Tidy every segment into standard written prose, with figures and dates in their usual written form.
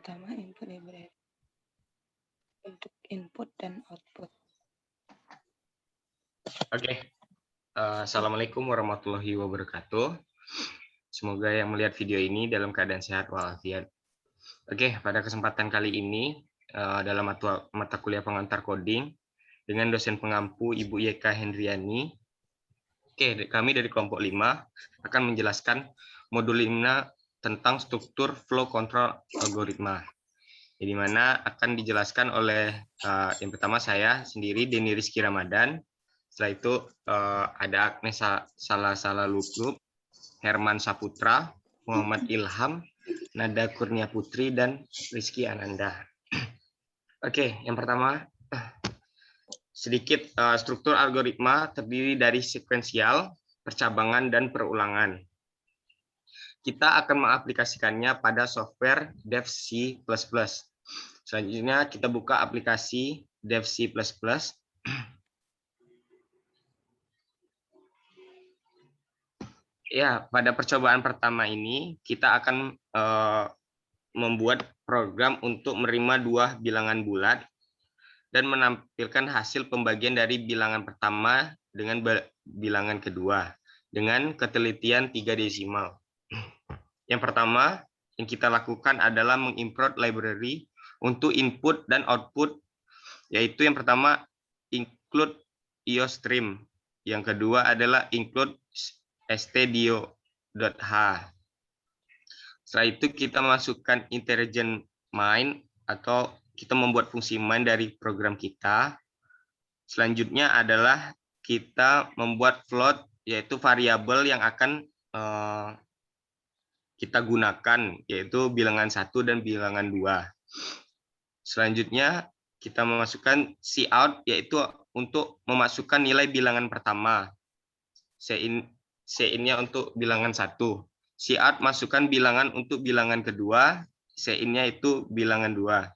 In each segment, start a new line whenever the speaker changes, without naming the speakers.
pertama input library untuk input dan output.
Oke. Assalamualaikum warahmatullahi wabarakatuh. Semoga yang melihat video ini dalam keadaan sehat walafiat. Oke, pada kesempatan kali ini dalam mata kuliah pengantar coding dengan dosen pengampu Ibu Yeka Hendriani. Oke, kami dari kelompok 5 akan menjelaskan modul 5 tentang struktur flow control algoritma. Di mana akan dijelaskan oleh yang pertama saya sendiri, Denny Rizky Ramadan. Setelah itu ada Agnes Salah Luplup, Herman Saputra, Muhammad Ilham, Nada Kurnia Putri, dan Rizky Ananda. Oke, yang pertama sedikit struktur algoritma terdiri dari sekuensial, percabangan, dan perulangan. Kita akan mengaplikasikannya pada software Dev C++. Selanjutnya kita buka aplikasi Dev C++. Ya, pada percobaan pertama ini kita akan membuat program untuk menerima dua bilangan bulat dan menampilkan hasil pembagian dari bilangan pertama dengan bilangan kedua dengan ketelitian 3 desimal. Yang pertama yang kita lakukan adalah mengimport library untuk input dan output, yaitu yang pertama include iostream, yang kedua adalah include stdio.h. Setelah itu kita masukkan intelligent main atau kita membuat fungsi main dari program kita. Selanjutnya adalah kita membuat float, yaitu variabel yang akan kita gunakan, yaitu bilangan 1 dan bilangan 2. Selanjutnya kita memasukkan cout, yaitu untuk memasukkan nilai bilangan pertama. Cin-nya untuk bilangan 1. Cout masukkan bilangan untuk bilangan kedua, Cin-nya itu bilangan 2.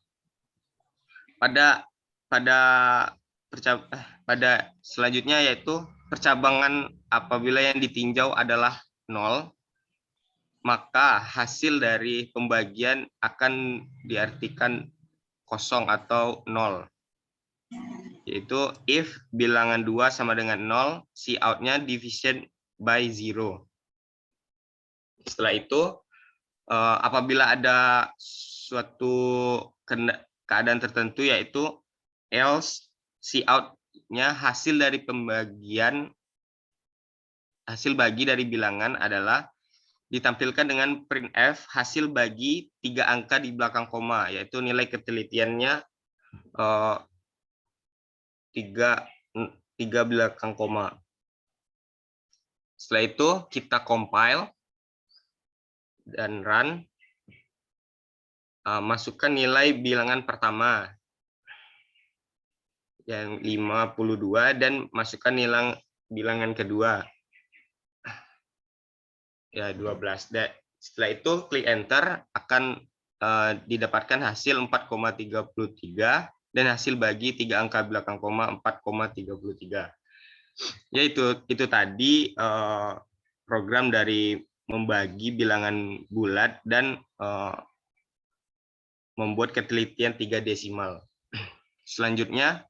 Pada selanjutnya yaitu percabangan apabila yang ditinjau adalah 0, maka hasil dari pembagian akan diartikan kosong atau 0. Yaitu if bilangan 2 sama dengan 0, cout-nya division by 0. Setelah itu, apabila ada suatu keadaan tertentu, yaitu else cout-nya hasil dari pembagian, hasil bagi dari bilangan adalah ditampilkan dengan printf hasil bagi 3 angka di belakang koma, yaitu nilai ketelitiannya 3 belakang koma. Setelah itu kita compile dan run. Masukkan nilai bilangan pertama yang 52 dan masukkan nilai bilangan kedua ya 12. Setelah itu klik enter, akan didapatkan hasil 4,33 dan hasil bagi 3 angka belakang koma 4,33. Ya itu tadi program dari membagi bilangan bulat dan membuat ketelitian 3 desimal. Selanjutnya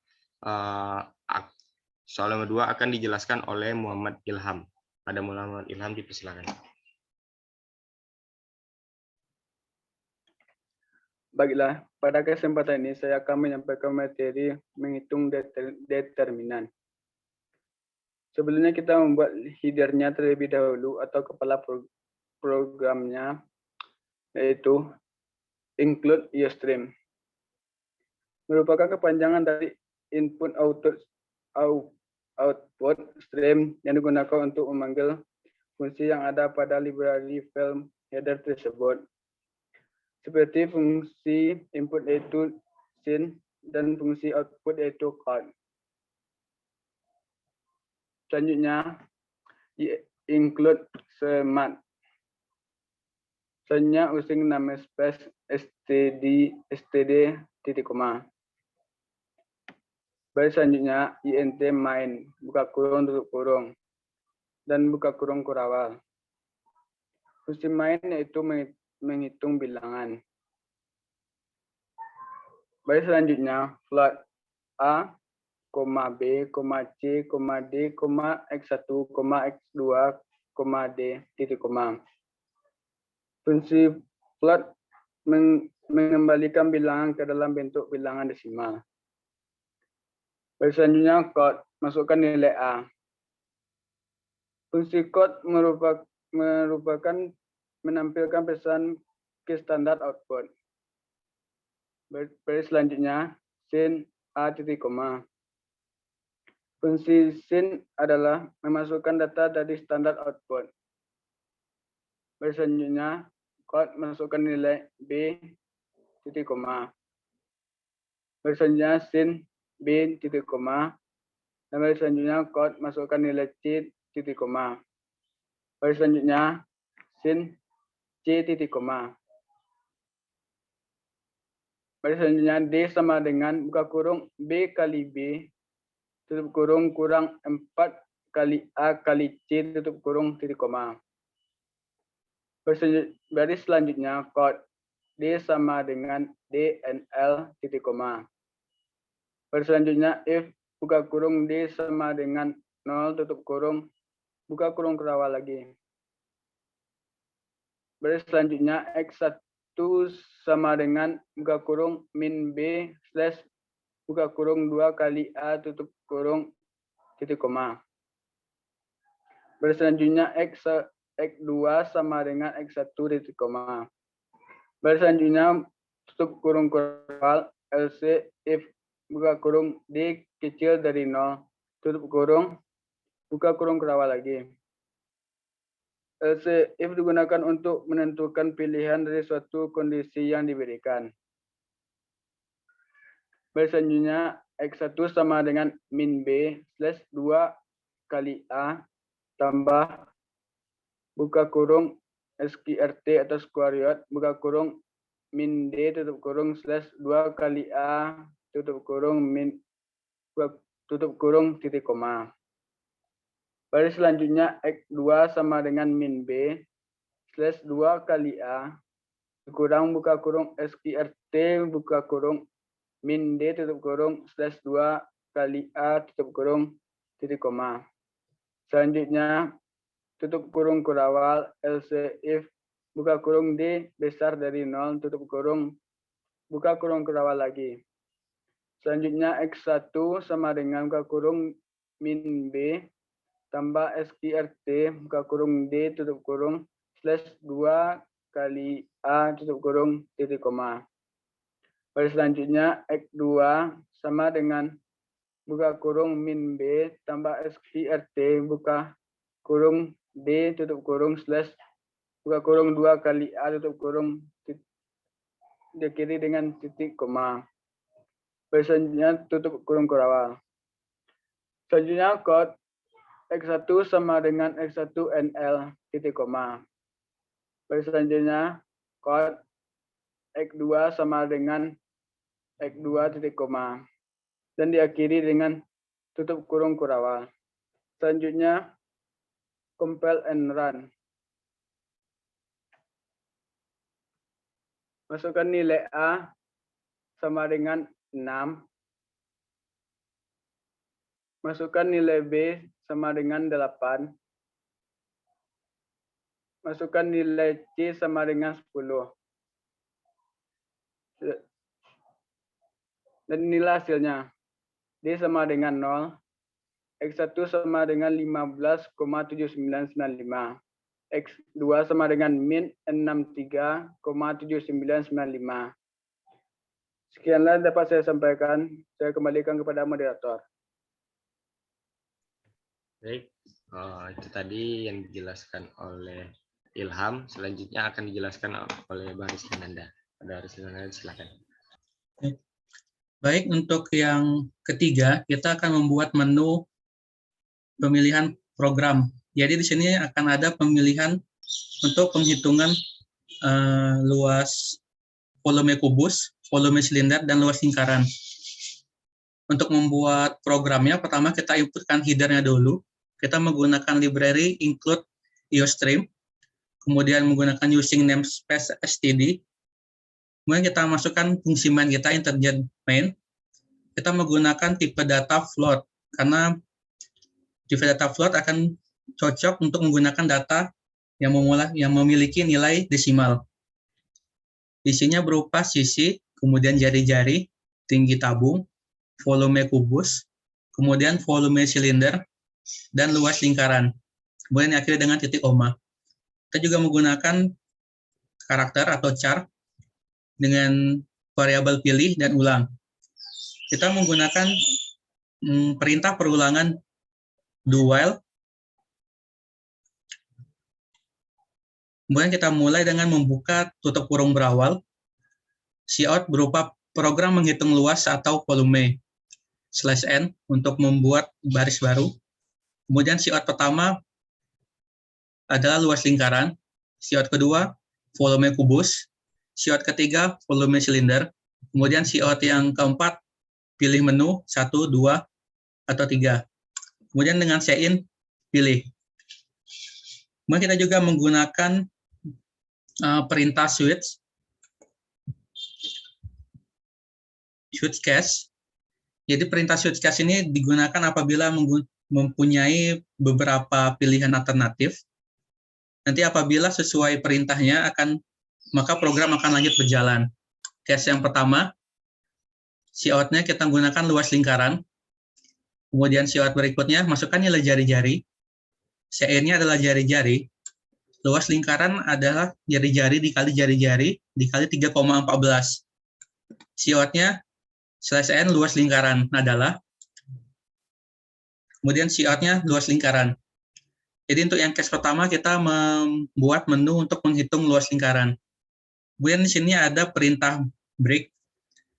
soal nomor 2 akan dijelaskan oleh Muhammad Ilham. Pada Muhammad Ilham dipersilakan.
Baiklah, pada kesempatan ini saya akan menyampaikan materi menghitung determinan. Sebelumnya kita membuat header-nya terlebih dahulu atau kepala programnya, yaitu include iostream. Merupakan kepanjangan dari input output stream yang digunakan untuk memanggil fungsi yang ada pada library file header tersebut. Seperti fungsi input yaitu sin dan fungsi output yaitu count. Selanjutnya include semat. Selanjutnya using nama space std titik koma. Baik, selanjutnya int main buka kurung tutup kurung dan buka kurung kurawal. Fungsi main yaitu menghitung bilangan. Baris selanjutnya, float A, B, C, D, X1, X2, D, titik koma. Fungsi float mengembalikan bilangan ke dalam bentuk bilangan desimal. Baris selanjutnya, code, masukkan nilai A. Fungsi code merupakan menampilkan pesan ke standar output. Baris selanjutnya, sin A titik koma. Fungsi sin adalah memasukkan data dari standar output. Baris selanjutnya, code masukkan nilai B titik koma. Baris selanjutnya, sin B titik koma. Dan baris selanjutnya, code masukkan nilai C titik koma. Baris selanjutnya, sin C titik koma. Baris selanjutnya, D sama dengan buka kurung B kali B tutup kurung kurang 4 kali A kali C tutup kurung titik koma. Baris selanjutnya, code D sama dengan D and L titik koma. Baris selanjutnya, if buka kurung D sama dengan 0 tutup kurung buka kurung kerawal lagi. Baris selanjutnya, X1 sama dengan buka kurung min B slash buka kurung 2 kali A tutup kurung titik koma. Baris selanjutnya, X2 sama dengan X1 titik koma. Baris selanjutnya, tutup kurung kerawal LC if buka kurung D kecil dari 0 tutup kurung buka kurung kerawal lagi. LC if digunakan untuk menentukan pilihan dari suatu kondisi yang diberikan. Baris selanjutnya, X1 sama dengan min B slash 2 kali A tambah buka kurung SQRT atau square root buka kurung min D tutup kurung slash 2 kali A tutup kurung min tutup kurung titik koma. Baris selanjutnya, X2 sama dengan min B slash 2 kali A kurang buka kurung SQRT buka kurung min D tutup kurung slash 2 kali A tutup kurung titik koma. Selanjutnya, tutup kurung kurawal LC if buka kurung D besar dari 0 tutup kurung buka kurung kurawal lagi. Selanjutnya, X1 sama dengan buka kurung min B tambah SQRT buka kurung D tutup kurung slash 2 kali A tutup kurung titik koma. Baris selanjutnya, X2 sama dengan buka kurung min B tambah SQRT buka kurung D tutup kurung slash buka kurung 2 kali A tutup kurung diakhiri dengan titik koma. Baris selanjutnya, tutup kurung kurawal. Selanjutnya, code X1 sama dengan X1 NL titik koma. Baris selanjutnya, code X2 sama dengan X2 titik koma dan diakhiri dengan tutup kurung kurawal. Selanjutnya, compile and run. Masukkan nilai A sama dengan 6. Masukkan nilai B sama dengan 8. Masukkan nilai C sama dengan 10. Dan inilah hasilnya. D sama dengan 0. X1 sama dengan 15,7995. X2 sama dengan min 63,7995. Sekianlah dapat saya sampaikan. Saya kembalikan kepada moderator.
Baik, itu tadi yang dijelaskan oleh Ilham. Selanjutnya akan dijelaskan oleh Bang Rizky Nanda. Ada Rizky Nanda, silakan.
Baik, untuk yang ketiga, kita akan membuat menu pemilihan program. Jadi di sini akan ada pemilihan untuk penghitungan luas volume kubus, volume silinder, dan luas lingkaran. Untuk membuat programnya, pertama kita inputkan header-nya dulu. Kita menggunakan library include IOStream, kemudian menggunakan using namespace std, Kemudian kita masukkan fungsi main kita, integer main. Kita menggunakan tipe data float, karena tipe data float akan cocok untuk menggunakan data yang memiliki nilai desimal. Isinya berupa sisi, kemudian jari-jari, tinggi tabung, volume kubus, kemudian volume silinder, dan luas lingkaran. Kemudian diakhiri dengan titik koma. Kita juga menggunakan karakter atau char dengan variabel pilih dan ulang. Kita menggunakan perintah perulangan do while. Kemudian kita mulai dengan membuka tutup kurung berawal. Cout berupa program menghitung luas atau volume. /n untuk membuat baris baru. Kemudian cout pertama adalah luas lingkaran. Cout kedua volume kubus. Cout ketiga volume silinder. Kemudian cout yang keempat pilih menu 1, 2, atau 3. Kemudian dengan sein pilih. Kemudian kita juga menggunakan perintah switch case. Jadi perintah switch case ini digunakan apabila mempunyai beberapa pilihan alternatif. Nanti apabila sesuai perintahnya maka program akan lanjut berjalan. Case yang pertama, cout-nya kita gunakan luas lingkaran. Kemudian cout berikutnya masukkan nilai jari-jari. Sein-nya adalah jari-jari. Luas lingkaran adalah jari-jari dikali jari-jari dikali 3,14. Cout-nya /n luas lingkaran adalah, kemudian cout-nya luas lingkaran. Jadi untuk yang case pertama kita membuat menu untuk menghitung luas lingkaran. Kemudian di sini ada perintah break.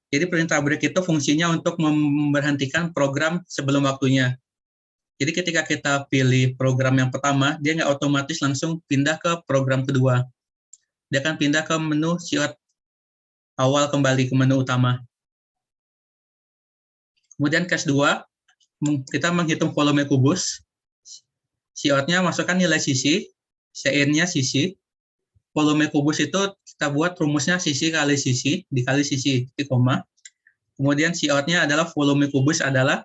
Jadi perintah break itu fungsinya untuk memberhentikan program sebelum waktunya. Jadi ketika kita pilih program yang pertama, dia nggak otomatis langsung pindah ke program kedua. Dia akan pindah ke menu cout awal kembali ke menu utama. Kemudian case 2, kita menghitung volume kubus. Cout-nya masukkan nilai sisi, sein-nya sisi. Volume kubus itu kita buat rumusnya sisi kali sisi, dikali sisi, titik koma. Kemudian cout-nya adalah volume kubus adalah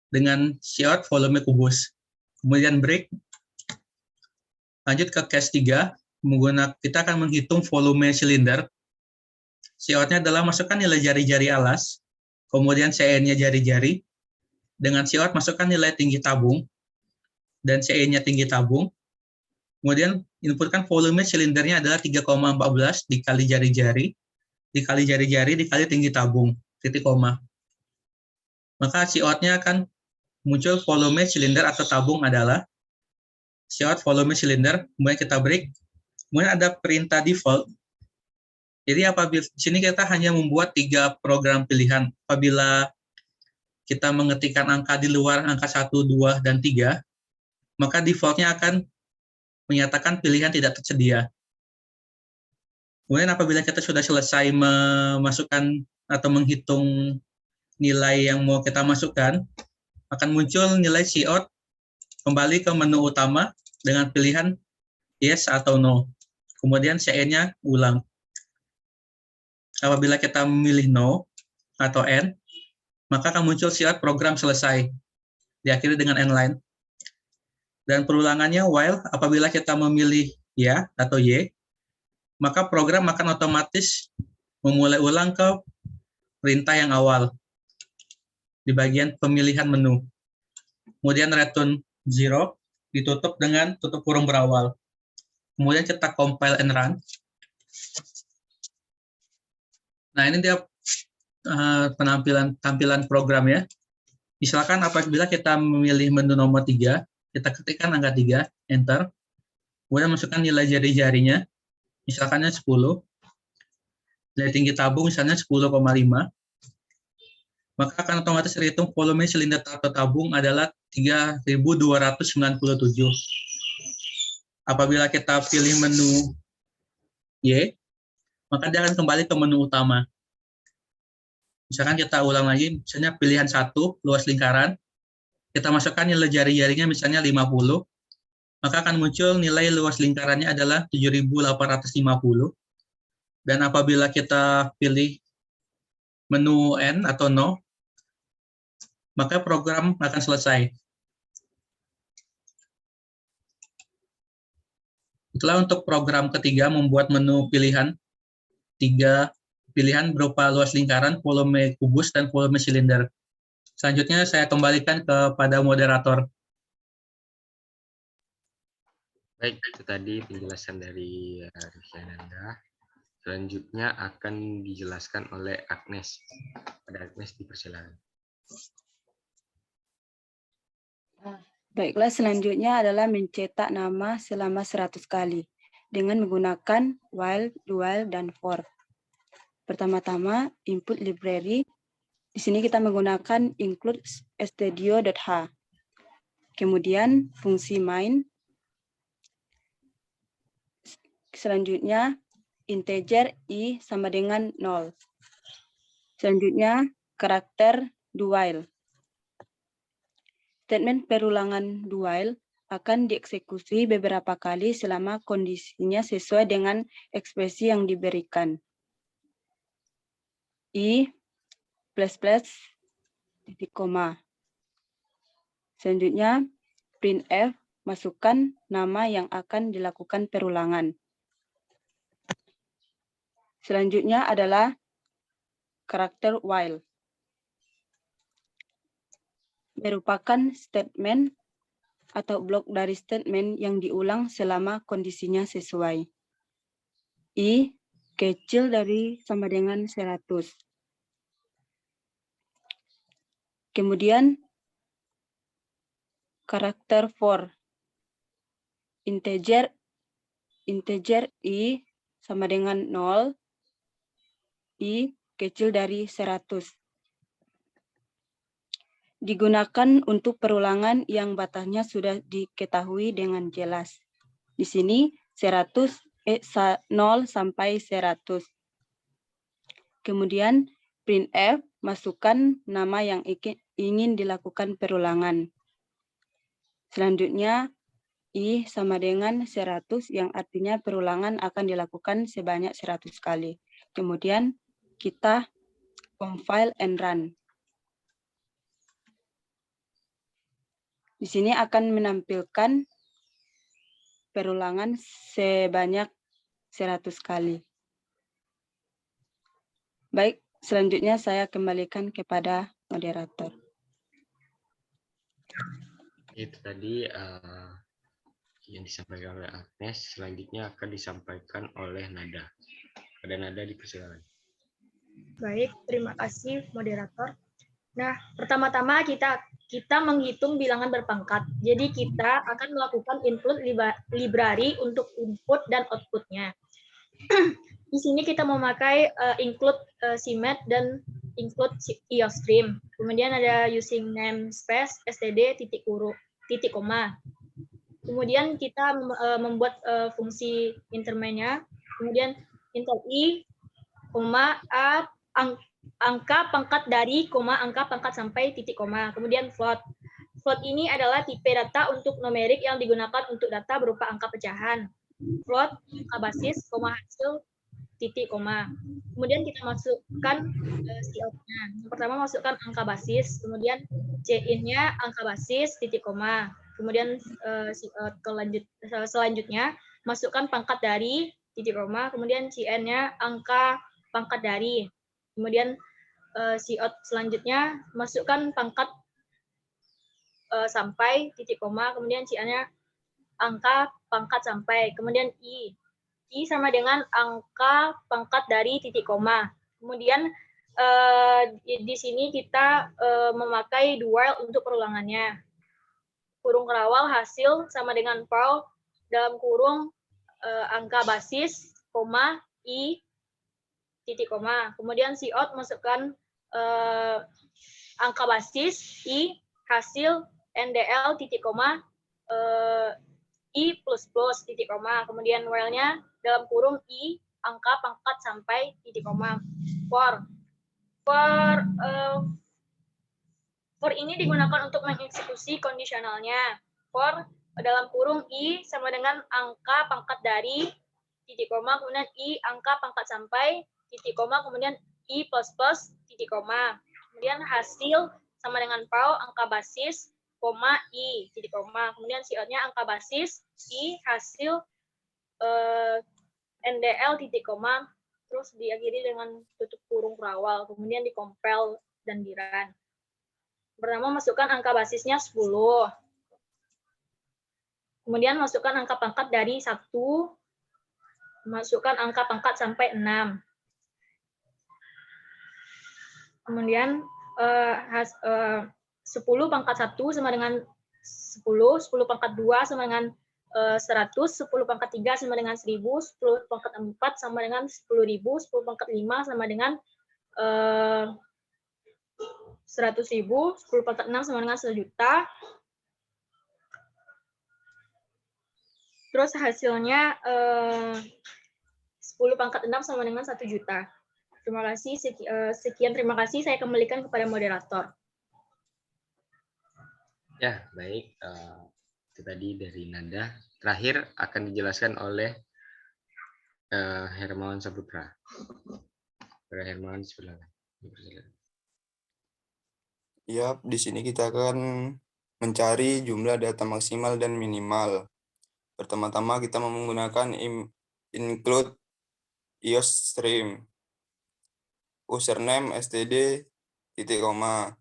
dengan cout volume kubus. Kemudian break. Lanjut ke case 3, kita akan menghitung volume silinder. Cout-nya adalah masukkan nilai jari-jari alas, kemudian sein-nya jari-jari. Dengan cout masukkan nilai tinggi tabung, dan sein-nya tinggi tabung. Kemudian inputkan volume silindernya adalah 3,14 dikali jari-jari, dikali jari-jari, dikali tinggi tabung, titik koma. Maka cout-nya akan muncul volume silinder atau tabung adalah cout volume silinder, kemudian kita break. Kemudian ada perintah default. Jadi apabila di sini kita hanya membuat 3 program pilihan. Apabila kita mengetikkan angka di luar angka 1, 2, dan 3, maka default-nya akan menyatakan pilihan tidak tersedia. Kemudian apabila kita sudah selesai memasukkan atau menghitung nilai yang mau kita masukkan, akan muncul nilai cout kembali ke menu utama dengan pilihan yes atau no. Kemudian sein-nya ulang. Apabila kita memilih no atau n, maka akan muncul cout program selesai. Diakhiri dengan n-line. Dan perulangannya while, apabila kita memilih ya atau y, maka program akan otomatis memulai ulang ke perintah yang awal di bagian pemilihan menu. Kemudian return 0 ditutup dengan tutup kurung berawal. Kemudian kita compile and run. Nah, ini dia tampilan program ya. Misalkan apabila kita memilih menu nomor 3, kita ketikkan angka 3, enter. Kemudian masukkan nilai jari-jarinya, misalkannya 10. Nilai tinggi tabung misalnya 10,5. Maka akan otomatis terhitung volume silinder atau tabung adalah 3.297. Apabila kita pilih menu Y, maka dia akan kembali ke menu utama. Misalkan kita ulang lagi, misalnya pilihan 1, luas lingkaran, kita masukkan nilai jari-jarinya misalnya 50, maka akan muncul nilai luas lingkarannya adalah 7.850. Dan apabila kita pilih menu N atau no, maka program akan selesai. Itulah untuk program ketiga, membuat menu pilihan. 3 pilihan berupa luas lingkaran, volume kubus, dan volume silinder. Selanjutnya saya kembalikan kepada moderator.
Baik, itu tadi penjelasan dari Rifyananda. Selanjutnya akan dijelaskan oleh Agnes. Pada Agnes, dipersilakan.
Baiklah, selanjutnya adalah mencetak nama selama 100 kali dengan menggunakan while, do while, dan for. Pertama-tama, input library. Di sini kita menggunakan include studio.h. Kemudian fungsi main. Selanjutnya, integer i sama dengan 0. Selanjutnya, karakter do while. Statement perulangan do while akan dieksekusi beberapa kali selama kondisinya sesuai dengan ekspresi yang diberikan. I titik koma. Selanjutnya, printf masukkan nama yang akan dilakukan perulangan. Selanjutnya adalah karakter while. Merupakan statement atau blok dari statement yang diulang selama kondisinya sesuai. I kecil dari sama dengan 100. Kemudian karakter for. Integer i sama dengan 0. I kecil dari 100. Digunakan untuk perulangan yang batasnya sudah diketahui dengan jelas. Di sini 0 sampai 100. Kemudian printf masukkan nama yang ingin dilakukan perulangan. Selanjutnya i sama dengan 100 yang artinya perulangan akan dilakukan sebanyak 100 kali. Kemudian kita compile and run. Di sini akan menampilkan perulangan sebanyak 100 kali. Baik, selanjutnya saya kembalikan kepada moderator.
Itu tadi yang disampaikan oleh Agnes. Selanjutnya akan disampaikan oleh Nada. Pada Nada, dipersilakan.
Baik, terima kasih moderator. Nah, pertama-tama kita menghitung bilangan berpangkat. Jadi kita akan melakukan include library untuk input dan outputnya. Di sini kita memakai include CMAT dan include IOStream. Kemudian ada using namespace std titik koma. Kemudian kita membuat fungsi intermainnya. Kemudian intel i, koma a, angka pangkat dari, koma angka pangkat sampai titik koma. Kemudian float. Float ini adalah tipe data untuk numerik yang digunakan untuk data berupa angka pecahan. Float, angka basis, koma hasil, titik koma. Kemudian kita masukkan cout-nya. Yang pertama masukkan angka basis, kemudian cin-nya angka basis, titik koma. Kemudian selanjutnya masukkan pangkat dari, titik koma. Kemudian cn-nya angka pangkat dari. Kemudian cout selanjutnya masukkan pangkat sampai, titik koma. Kemudian cn-nya angka pangkat sampai. Kemudian i sama dengan angka pangkat dari, titik koma. Kemudian di sini kita memakai do while untuk perulangannya. Kurung kerawal hasil sama dengan Perl dalam kurung angka basis, koma, i, titik koma. Kemudian cout masukkan angka basis, i, hasil, ndl, titik koma, i plus plus, titik koma. Kemudian while-nya dalam kurung i, angka pangkat sampai, titik koma. For ini digunakan untuk mengeksekusi kondisionalnya. For dalam kurung i sama dengan angka pangkat dari, titik koma, kemudian I angka pangkat sampai, titik koma, kemudian I plus plus, titik koma. Kemudian hasil sama dengan PAU angka basis, koma, I, titik koma. Kemudian COUT-nya angka basis, I, hasil, NDL, titik koma, terus diakhiri dengan tutup kurung kurawal, kemudian dikompel dan di-run. Pertama, masukkan angka basisnya 10. Kemudian masukkan angka pangkat dari 1, masukkan angka pangkat sampai 6. Kemudian 10 pangkat 1 sama dengan 10, 10 pangkat 2 sama dengan 100, 10 pangkat 3 sama dengan 1000, 10 pangkat 4 sama dengan 10.000, 10 pangkat 5 sama dengan 100.000, 10 pangkat 6 sama dengan 1 juta. Terus hasilnya 10 pangkat 6 sama dengan 1 juta. Terima kasih. Sekian, terima kasih. Saya kembalikan kepada moderator.
Ya, baik. Itu tadi dari Nanda. Terakhir akan dijelaskan oleh Hermawan Saputra. Hermawan, silakan.
Ya, di sini kita akan mencari jumlah data maksimal dan minimal. Pertama-tama kita menggunakan include iostream. Username std titik koma.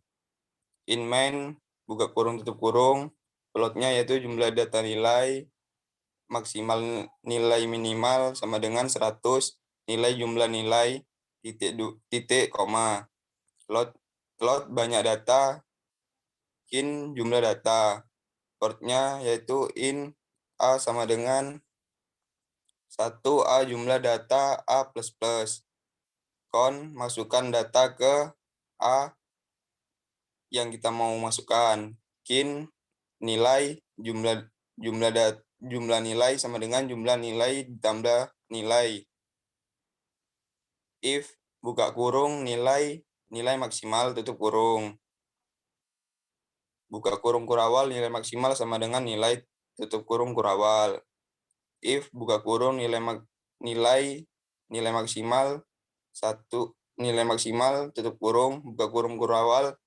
In main buka kurung tutup kurung. Plotnya yaitu jumlah data nilai maksimal nilai minimal sama dengan 100 nilai jumlah nilai titik koma. Plot banyak data, in jumlah data. Portnya yaitu in A sama dengan 1A jumlah data A++. Con masukkan data ke A yang kita mau masukkan. Kin nilai jumlah nilai sama dengan jumlah nilai ditambah nilai. If buka kurung nilai maksimal tutup kurung. Buka kurung kurawal nilai maksimal sama dengan nilai tutup kurung kurawal. If buka kurung nilai maksimal 1 nilai maksimal tutup kurung buka kurung kurawal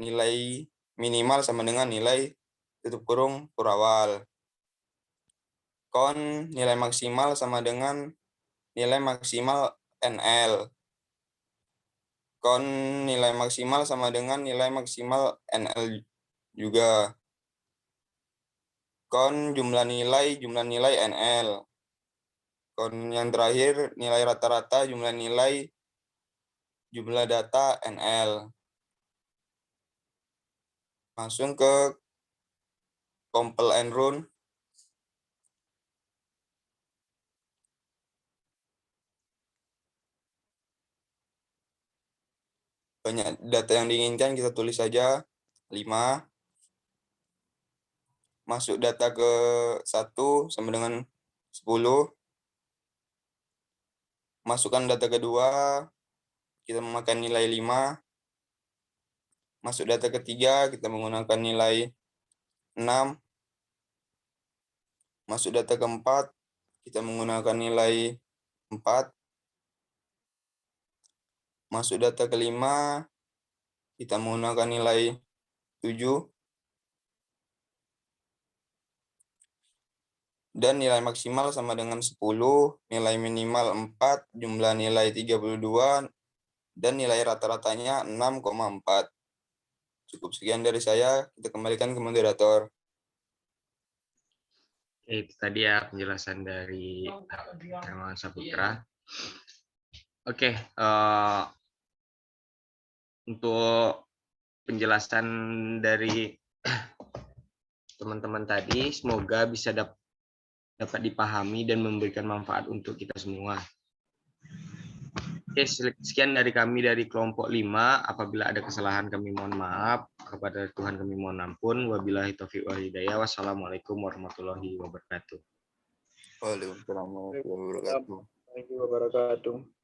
nilai minimal sama dengan nilai tutup kurung kurawal. Con nilai maksimal sama dengan nilai maksimal NL. Con nilai maksimal sama dengan nilai maksimal NL juga. Con jumlah nilai NL. Kon yang terakhir nilai rata-rata jumlah data NL. Langsung ke compile and run. Banyak data yang diinginkan, kita tulis saja 5. Masuk data ke 1 sama dengan 10. Masukkan data kedua, kita memakai nilai 5. Masuk data ketiga, kita menggunakan nilai 6. Masuk data keempat, kita menggunakan nilai 4. Masuk data kelima, kita menggunakan nilai 7. Dan nilai maksimal sama dengan 10, nilai minimal 4, jumlah nilai 32, dan nilai rata-ratanya 6,4. Cukup sekian dari saya, kita kembalikan ke moderator.
Itu tadi ya penjelasan dari Hermawan Saputra. Oke, untuk penjelasan dari teman-teman tadi, semoga bisa dapat dipahami dan memberikan manfaat untuk kita semua. Oke, sekian dari kami dari kelompok 5. Apabila ada kesalahan kami mohon maaf, kepada Tuhan kami mohon ampun. Wabillahi taufiq wal hidayah. Wassalamualaikum warahmatullahi wabarakatuh.
Waalaikumsalam warahmatullahi wabarakatuh.
Warahmatullahi wabarakatuh.